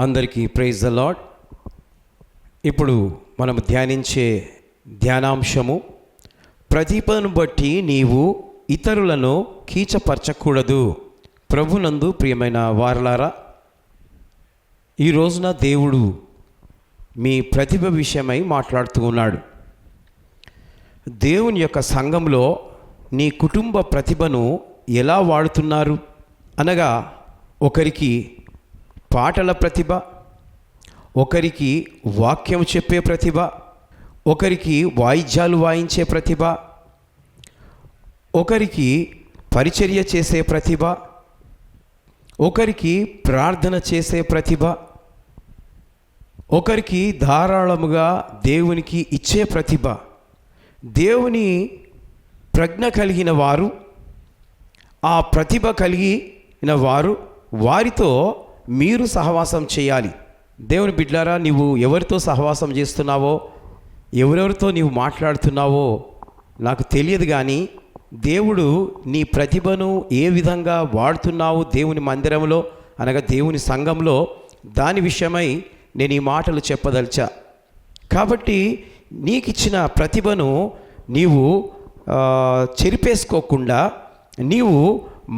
అందరికీ praise the lord. ఇప్పుడు మనం ధ్యానించే ధ్యానాంశము, ప్రతిభను బట్టి నీవు ఇతరులను కీచపరచకూడదు. ప్రభునందు ప్రియమైన వారలారా, ఈ రోజున దేవుడు మీ ప్రతిభ విషయమై మాట్లాడుతూ ఉన్నాడు. దేవుని యొక్క సంఘంలో నీ కుటుంబ ప్రతిభను ఎలా వాడుతున్నారు అనగా, ఒకరికి పాటల ప్రతిభ, ఒకరికి వాక్యం చెప్పే ప్రతిభ, ఒకరికి వాయిద్యాలు వాయించే ప్రతిభ, ఒకరికి పరిచర్య చేసే ప్రతిభ, ఒకరికి ప్రార్థన చేసే ప్రతిభ, ఒకరికి ధారాళముగా దేవునికి ఇచ్చే ప్రతిభ. దేవుని ప్రజ్ఞ కలిగిన వారు, ఆ ప్రతిభ కలిగిన వారు, వారితో మీరు సహవాసం చేయాలి. దేవుని బిడ్డలారా, నీవు ఎవరితో సహవాసం చేస్తున్నావో, ఎవరెవరితో నీవు మాట్లాడుతున్నావో నాకు తెలియదు, కానీ దేవుడు నీ ప్రతిభను ఏ విధంగా వాడుతున్నావు దేవుని మందిరంలో అనగా దేవుని సంఘంలో, దాని విషయమై నేను ఈ మాటలు చెప్పదలిచా. కాబట్టి నీకు ఇచ్చిన ప్రతిభను నీవు చెరిపేసుకోకుండా నీవు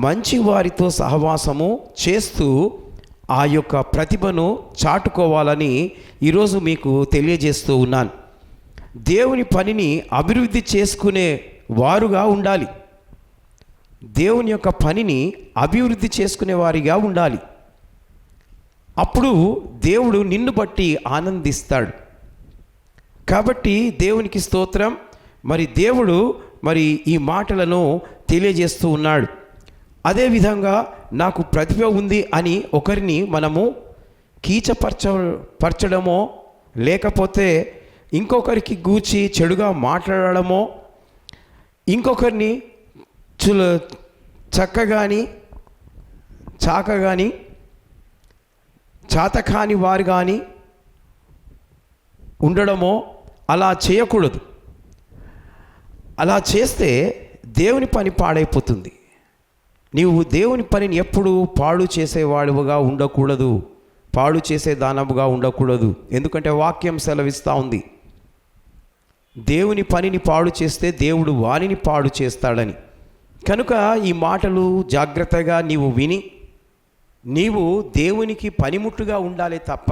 మంచి వారితో సహవాసము చేస్తూ ఆ యొక్క ప్రతిభను చాటుకోవాలని ఈరోజు మీకు తెలియజేస్తూ ఉన్నాను. దేవుని పనిని అభివృద్ధి చేసుకునే వారుగా ఉండాలి. దేవుని యొక్క పనిని అభివృద్ధి చేసుకునే వారిగా ఉండాలి. అప్పుడు దేవుడు నిన్ను బట్టి ఆనందిస్తాడు. కాబట్టి దేవునికి స్తోత్రం. మరి దేవుడు ఈ మాటలను తెలియజేస్తూ ఉన్నాడు. అదేవిధంగా నాకు ప్రతిభ ఉంది అని ఒకరిని మనము కీచపరచడమో, లేకపోతే ఇంకొకరికి గూర్చి చెడుగా మాట్లాడడమో, ఇంకొకరిని చక్కగాని చాకగాని చాతకాని వారు కానీ ఉండడమో అలా చేయకూడదు. అలా చేస్తే దేవుని పని పాడైపోతుంది. నీవు దేవుని పనిని ఎప్పుడు పాడు చేసేవాడుగా ఉండకూడదు, పాడు చేసే దానముగా ఉండకూడదు. ఎందుకంటే వాక్యం సెలవిస్తూ ఉంది, దేవుని పనిని పాడు చేస్తే దేవుడు వానిని పాడు చేస్తాడని. కనుక ఈ మాటలు జాగ్రత్తగా నీవు విని నీవు దేవునికి పనిముట్టుగా ఉండాలి తప్ప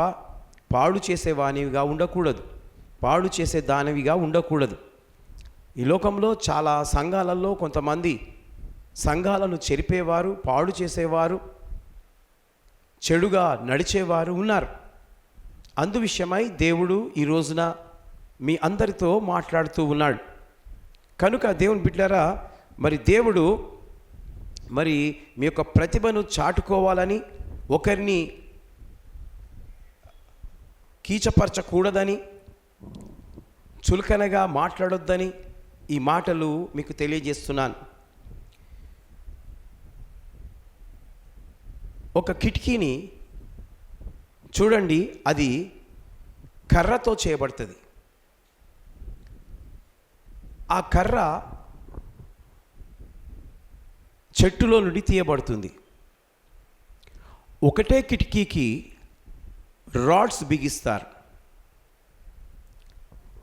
పాడు చేసే వానివిగా ఉండకూడదు, పాడు చేసే దానవిగా ఉండకూడదు. ఈ లోకంలో చాలా సంఘాలలో కొంతమంది సంఘాలను చెరిపేవారు, పాడు చేసేవారు, చెడుగా నడిచేవారు ఉన్నారు. అందు విషయమై దేవుడు ఈ రోజున మీ అందరితో మాట్లాడుతూ ఉన్నాడు. కనుక దేవుని బిడ్డలారా, దేవుడు మీ యొక్క ప్రతిభను చాటుకోవాలని, ఒకరిని కీచపరచకూడదని, చులకనగా మాట్లాడొద్దని ఈ మాటలు మీకు తెలియజేస్తున్నాను. ఒక కిటికీని చూడండి, అది కర్రతో చేయబడుతుంది. ఆ కర్ర చెట్టులో నుండి తీయబడుతుంది. ఒకటే కిటికీకి రాడ్స్ బిగిస్తారు,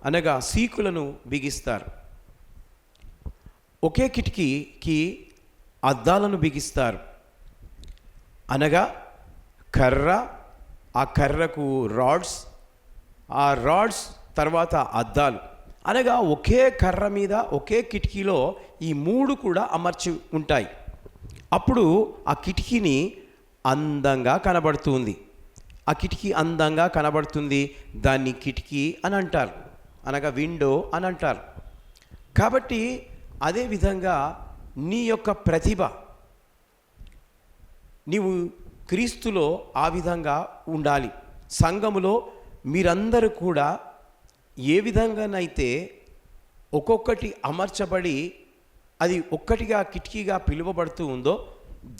అనగా సీకులను బిగిస్తారు. ఒకే కిటికీకి అద్దాలను బిగిస్తారు, అనగా కర్ర, ఆ కర్రకు రాడ్స్, ఆ రాడ్స్ తర్వాత అద్దాలు, అనగా ఒకే కర్ర మీద ఒకే కిటికీలో ఈ మూడు కూడా అమర్చి ఉంటాయి. అప్పుడు ఆ కిటికీని అందంగా కనబడుతుంది. ఆ కిటికీ అందంగా కనబడుతుంది. దాన్ని కిటికీ అని అంటారు, అనగా విండో అని అంటారు. కాబట్టి అదేవిధంగా నీ యొక్క ప్రతిభ, నీవు క్రీస్తులో ఆ విధంగా ఉండాలి. సంఘములో మీరందరూ కూడా ఏ విధంగానైతే ఒక్కొక్కటి అమర్చబడి అది ఒక్కటిగా కిటికీగా పిలువబడుతూ ఉందో,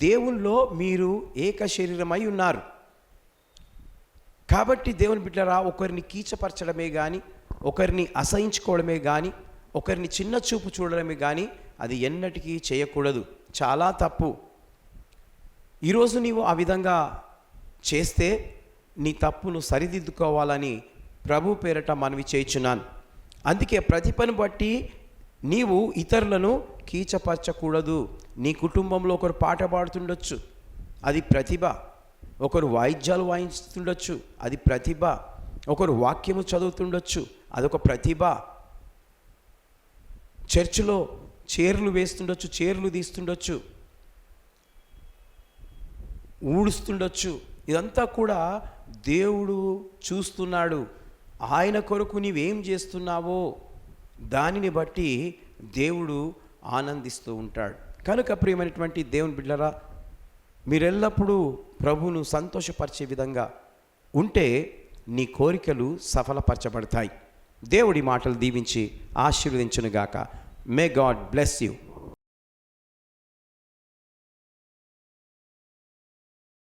దేవునిలో మీరు ఏక శరీరమై ఉన్నారు. కాబట్టి దేవుని బిడ్డలారా, ఒకరిని కీచపరచడమే కానీ, ఒకరిని అసహించుకోవడమే కానీ, ఒకరిని చిన్న చూపు చూడడమే కానీ అది ఎన్నటికీ చేయకూడదు. చాలా తప్పు. ఈరోజు నీవు ఆ విధంగా చేస్తే నీ తప్పును సరిదిద్దుకోవాలని ప్రభు పేరట మనవి చేయుచున్నాను. అందుకే ప్రతి పని బట్టి నీవు ఇతరులను కీచపరచకూడదు. నీ కుటుంబంలో ఒకరు పాట పాడుతుండొచ్చు, అది ప్రతిభ. ఒకరు వాయిద్యాలు వాయిస్తుండొచ్చు, అది ప్రతిభ. ఒకరు వాక్యము చదువుతుండొచ్చు, అదొక ప్రతిభ. చర్చిలో చీరలు వేస్తుండొచ్చు, చీరలు తీస్తుండొచ్చు, ఊడుస్తుండొచ్చు. ఇదంతా కూడా దేవుడు చూస్తున్నాడు. ఆయన కొరకు నీవేం చేస్తున్నావో దానిని బట్టి దేవుడు ఆనందిస్తూ ఉంటాడు. కనుక ప్రియమైనటువంటి దేవుని బిడ్డలారా, మీరెల్లప్పుడూ ప్రభువును సంతోషపరిచే విధంగా ఉంటే నీ కోరికలు సఫలపరచబడతాయి. దేవుడి మాటలు దీవించి ఆశీర్వదించునుగాక. May God bless you.